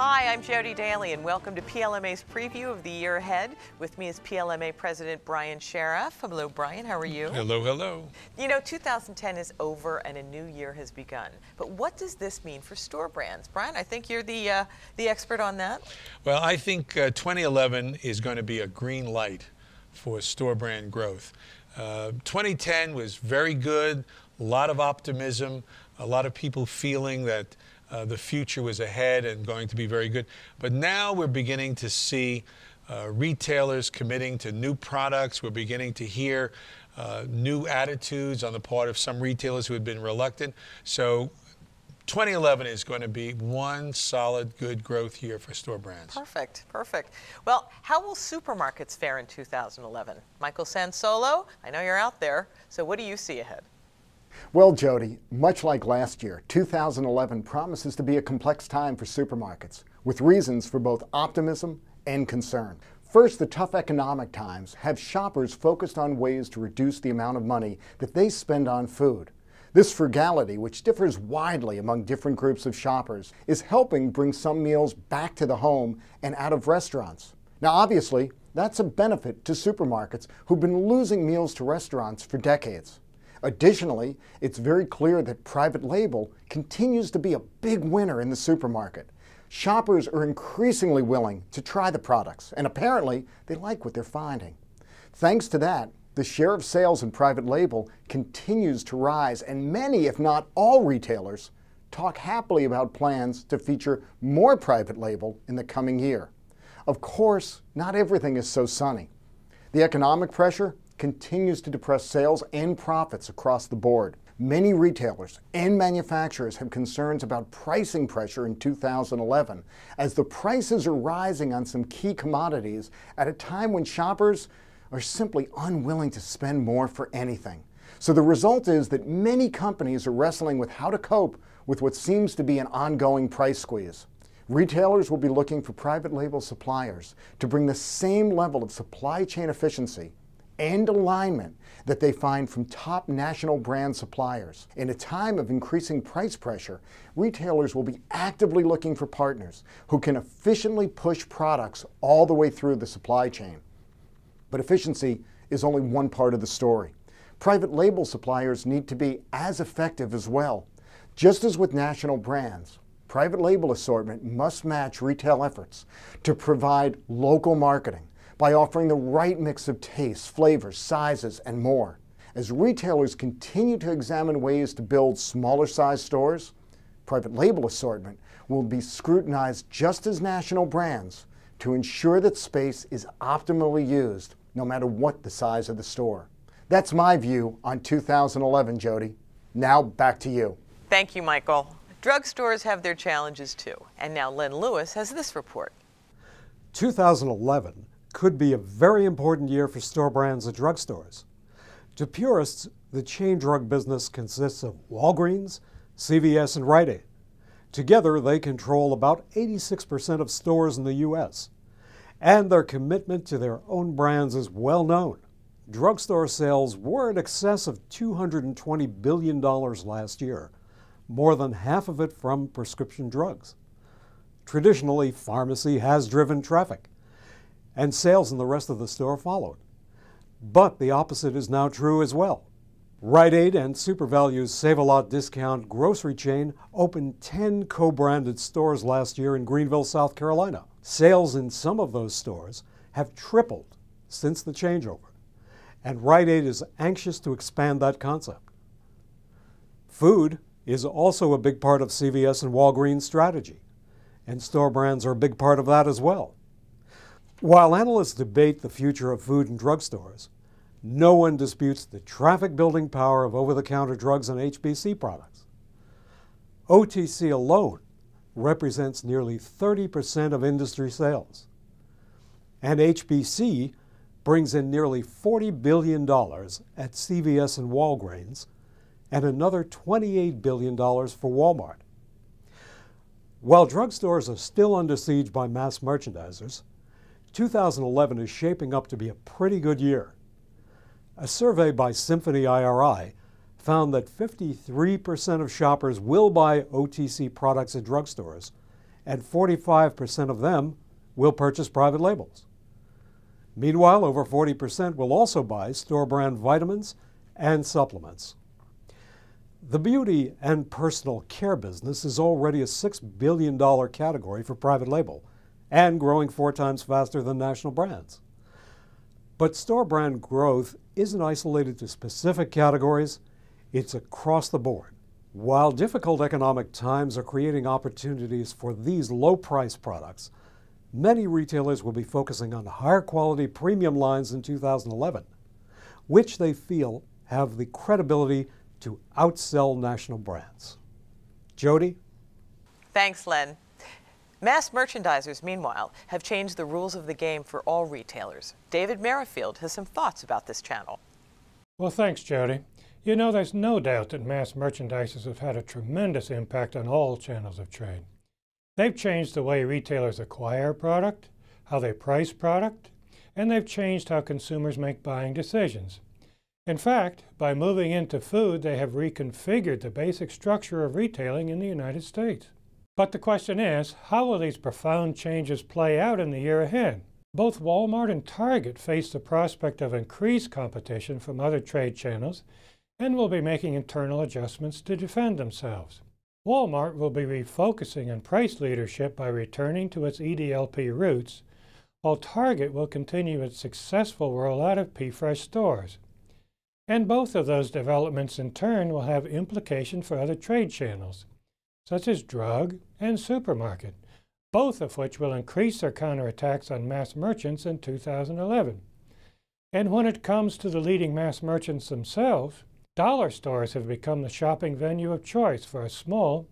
Hi, I'm Jodi Daley, and welcome to PLMA's preview of the year ahead. With me is PLMA President Brian Sharoff. Hello, Brian. How are you? Hello, hello. You know, 2010 is over and a new year has begun. But what does this mean for store brands? Brian, I think you're the expert on that. Well, I think 2011 is going to be a green light for store brand growth. 2010 was very good, a lot of optimism, a lot of people feeling that the future was ahead and going to be very good. But now we're beginning to see retailers committing to new products. We're beginning to hear new attitudes on the part of some retailers who had been reluctant. So 2011 is going to be one solid, good growth year for store brands. Perfect, perfect. Well, how will supermarkets fare in 2011? Michael Sansolo, I know you're out there, so what do you see ahead? Well, Jodi, much like last year, 2011 promises to be a complex time for supermarkets, with reasons for both optimism and concern. First, the tough economic times have shoppers focused on ways to reduce the amount of money that they spend on food. This frugality, which differs widely among different groups of shoppers, is helping bring some meals back to the home and out of restaurants. Now, obviously, that's a benefit to supermarkets who've been losing meals to restaurants for decades. Additionally, it's very clear that private label continues to be a big winner in the supermarket. Shoppers are increasingly willing to try the products, and apparently they like what they're finding. Thanks to that, the share of sales in private label continues to rise, and many, if not all retailers, talk happily about plans to feature more private label in the coming year. Of course, not everything is so sunny. The economic pressure continues to depress sales and profits across the board. Many retailers and manufacturers have concerns about pricing pressure in 2011, as the prices are rising on some key commodities at a time when shoppers are simply unwilling to spend more for anything. So the result is that many companies are wrestling with how to cope with what seems to be an ongoing price squeeze. Retailers will be looking for private label suppliers to bring the same level of supply chain efficiency and alignment that they find from top national brand suppliers. In a time of increasing price pressure, retailers will be actively looking for partners who can efficiently push products all the way through the supply chain. But efficiency is only one part of the story. Private label suppliers need to be as effective as well. Just as with national brands, private label assortment must match retail efforts to provide local marketing by offering the right mix of tastes, flavors, sizes, and more. As retailers continue to examine ways to build smaller size stores, private label assortment will be scrutinized just as national brands to ensure that space is optimally used, no matter what the size of the store. That's my view on 2011, Jodi. Now back to you. Thank you, Michael. Drugstores have their challenges too. And now Len Lewis has this report. 2011 could be a very important year for store brands at drugstores. To purists, the chain drug business consists of Walgreens, CVS, and Rite Aid. Together, they control about 86% of stores in the U.S. And their commitment to their own brands is well known. Drugstore sales were in excess of $220 billion last year, more than half of it from prescription drugs. Traditionally, pharmacy has driven traffic, and sales in the rest of the store followed. But the opposite is now true as well. Rite Aid and SuperValue's Save-A-Lot discount grocery chain opened 10 co-branded stores last year in Greenville, South Carolina. Sales in some of those stores have tripled since the changeover, and Rite Aid is anxious to expand that concept. Food is also a big part of CVS and Walgreens' strategy, and store brands are a big part of that as well. While analysts debate the future of food in drugstores, no one disputes the traffic-building power of over-the-counter drugs and HBC products. OTC alone represents nearly 30% of industry sales, and HBC brings in nearly $40 billion at CVS and Walgreens, and another $28 billion for Walmart. While drugstores are still under siege by mass merchandisers, 2011 is shaping up to be a pretty good year. A survey by Symphony IRI found that 53% of shoppers will buy OTC products at drugstores, and 45% of them will purchase private labels. Meanwhile, over 40% will also buy store brand vitamins and supplements. The beauty and personal care business is already a $6 billion category for private label and growing 4 times faster than national brands. But store brand growth isn't isolated to specific categories, it's across the board. While difficult economic times are creating opportunities for these low-price products, many retailers will be focusing on higher quality premium lines in 2011, which they feel have the credibility to outsell national brands. Jodi? Thanks, Len. Mass merchandisers, meanwhile, have changed the rules of the game for all retailers. David Merrifield has some thoughts about this channel. Well, thanks, Jodi. You know, there's no doubt that mass merchandisers have had a tremendous impact on all channels of trade. They've changed the way retailers acquire product, how they price product, and they've changed how consumers make buying decisions. In fact, by moving into food, they have reconfigured the basic structure of retailing in the United States. But the question is, how will these profound changes play out in the year ahead? Both Walmart and Target face the prospect of increased competition from other trade channels and will be making internal adjustments to defend themselves. Walmart will be refocusing on price leadership by returning to its EDLP roots, while Target will continue its successful rollout of P-Fresh stores. And both of those developments in turn will have implications for other trade channels, such as drug and supermarket, both of which will increase their counterattacks on mass merchants in 2011. And when it comes to the leading mass merchants themselves, dollar stores have become the shopping venue of choice for a small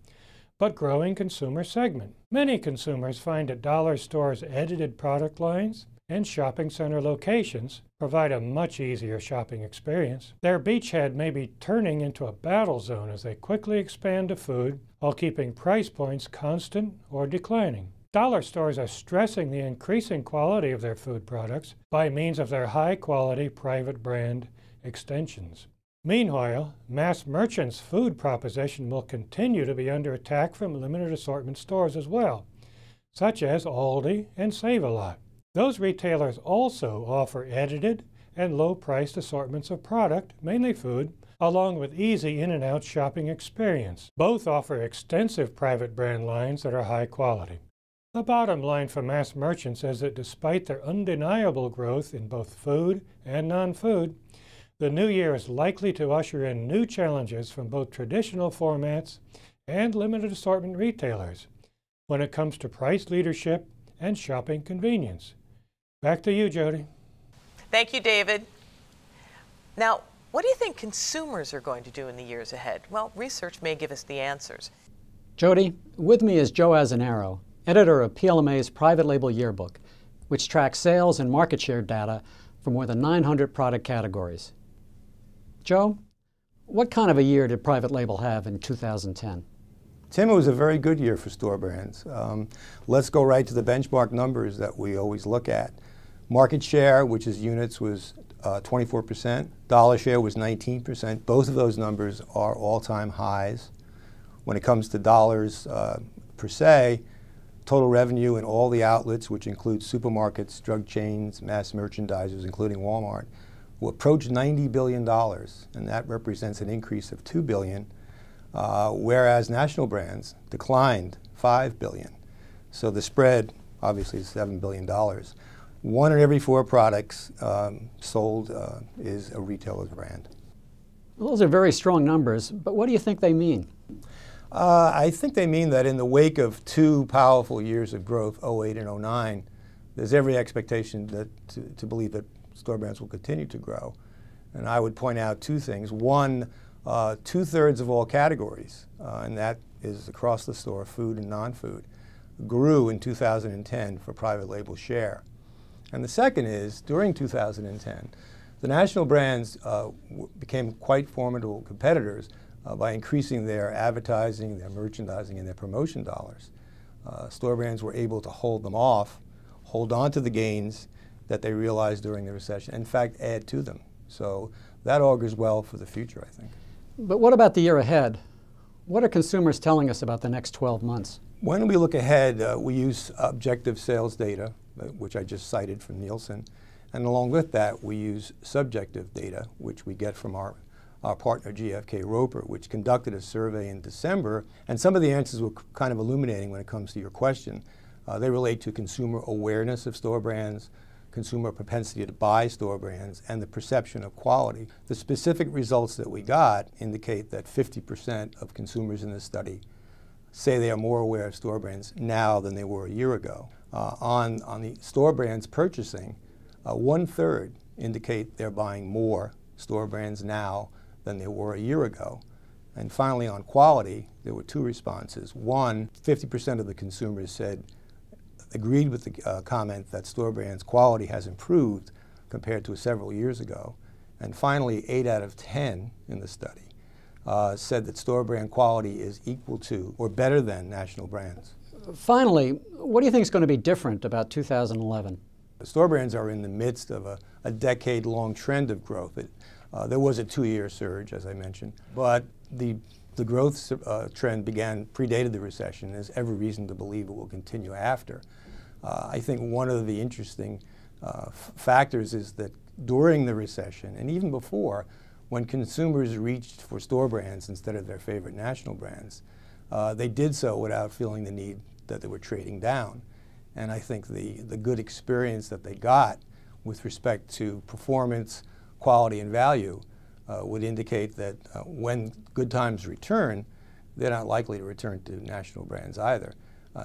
but growing consumer segment. Many consumers find that dollar stores' edited product lines and shopping center locations provide a much easier shopping experience. Their beachhead may be turning into a battle zone as they quickly expand to food while keeping price points constant or declining. Dollar stores are stressing the increasing quality of their food products by means of their high-quality private brand extensions. Meanwhile, mass merchants' food proposition will continue to be under attack from limited assortment stores as well, such as Aldi and Save-A-Lot. Those retailers also offer edited and low-priced assortments of product, mainly food, along with easy in-and-out shopping experience. Both offer extensive private brand lines that are high quality. The bottom line for mass merchants is that despite their undeniable growth in both food and non-food, the new year is likely to usher in new challenges from both traditional formats and limited assortment retailers when it comes to price leadership and shopping convenience. Back to you, Jodi. Thank you, David. Now, what do you think consumers are going to do in the years ahead? Well, research may give us the answers. Jodi, with me is Joe Azanaro, editor of PLMA's Private Label Yearbook, which tracks sales and market share data for more than 900 product categories. Joe, what kind of a year did private label have in 2010? Tim, it was a very good year for store brands. Let's go right to the benchmark numbers that we always look at. Market share, which is units, was 24%. Dollar share was 19%. Both of those numbers are all-time highs. When it comes to dollars per se, total revenue in all the outlets, which includes supermarkets, drug chains, mass merchandisers, including Walmart, will approach $90 billion, and that represents an increase of $2 billion, whereas national brands declined $5 billion. So the spread, obviously, is $7 billion. 1 in every 4 products sold is a retailer's brand. Well, those are very strong numbers, but what do you think they mean? I think they mean that in the wake of 2 powerful years of growth, 08 and 09, there's every expectation that to believe that store brands will continue to grow. And I would point out 2 things. One, 2/3 of all categories, and that is across the store, food and non-food, grew in 2010 for private label share. And the second is, during 2010, the national brands became quite formidable competitors by increasing their advertising, their merchandising, and their promotion dollars. Store brands were able to hold them off, hold on to the gains that they realized during the recession, in fact, add to them. So that augurs well for the future, I think. But what about the year ahead? What are consumers telling us about the next 12 months? When we look ahead, we use objective sales data, which I just cited from Nielsen, and along with that, we use subjective data, which we get from our partner GfK Roper, which conducted a survey in December, and some of the answers were kind of illuminating when it comes to your question. They relate to consumer awareness of store brands, consumer propensity to buy store brands, and the perception of quality. The specific results that we got indicate that 50% of consumers in this study say they are more aware of store brands now than they were a year ago. On the store brands purchasing, 1/3 indicate they're buying more store brands now than they were a year ago. And finally, on quality, there were two responses. One, 50% of the consumers agreed with the comment that store brands' quality has improved compared to several years ago. And finally, 8 out of 10 in the study said that store brand quality is equal to or better than national brands. Finally, what do you think is going to be different about 2011? The store brands are in the midst of a decade-long trend of growth. There was a 2-year surge, as I mentioned, but the growth trend predated the recession. There's every reason to believe it will continue after. I think one of the interesting factors is that during the recession, and even before, when consumers reached for store brands instead of their favorite national brands, they did so without feeling the need that they were trading down. And I think the good experience that they got with respect to performance, quality, and value would indicate that when good times return, they're not likely to return to national brands either.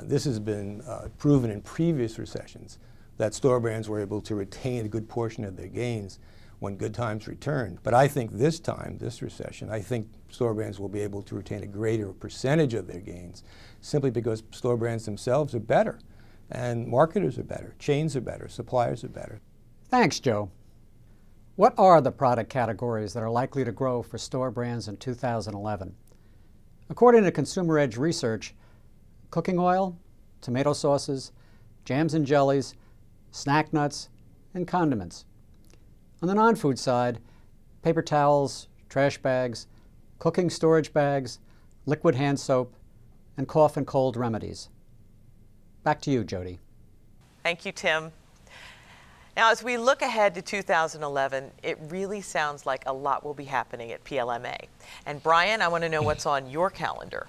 This has been proven in previous recessions that store brands were able to retain a good portion of their gains when good times returned. But I think this time, this recession, I think store brands will be able to retain a greater percentage of their gains simply because store brands themselves are better, and marketers are better, chains are better, suppliers are better. Thanks, Joe. What are the product categories that are likely to grow for store brands in 2011? According to Consumer Edge research, cooking oil, tomato sauces, jams and jellies, snack nuts, and condiments. On the non-food side, paper towels, trash bags, cooking storage bags, liquid hand soap, and cough and cold remedies. Back to you, Jodi. Thank you, Tim. Now, as we look ahead to 2011, it really sounds like a lot will be happening at PLMA. And Brian, I want to know what's on your calendar.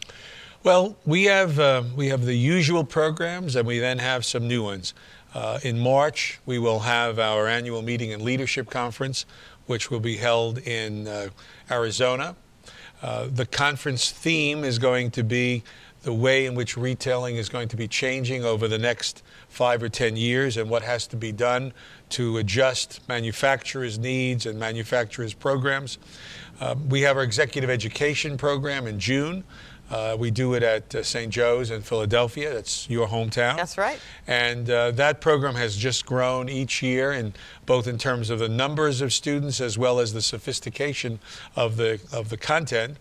Well, we have the usual programs, and we then have some new ones. In March, we will have our annual meeting and leadership conference, which will be held in Arizona. The conference theme is going to be the way in which retailing is going to be changing over the next 5 or 10 years and what has to be done to adjust manufacturers' needs and manufacturers' programs. We have our executive education program in June. We do it at St. Joe's in Philadelphia. That's your hometown. That's right. And that program has just grown each year, and both in terms of the numbers of students as well as the sophistication of the content.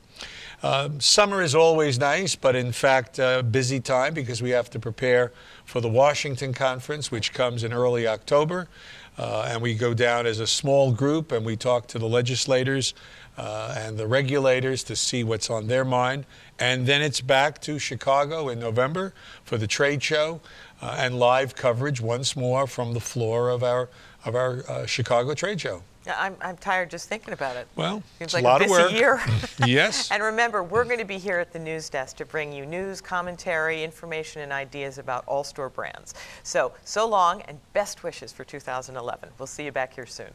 Summer is always nice, but in fact, busy time because we have to prepare for the Washington Conference, which comes in early October. And we go down as a small group and we talk to the legislators and the regulators to see what's on their mind. And then it's back to Chicago in November for the trade show and live coverage once more from the floor of our Chicago trade show. Yeah, I'm tired just thinking about it. Well, seems it's like a lot of work. year. Yes. And remember, we're going to be here at the news desk to bring you news, commentary, information, and ideas about all store brands. So long, and best wishes for 2011. We'll see you back here soon.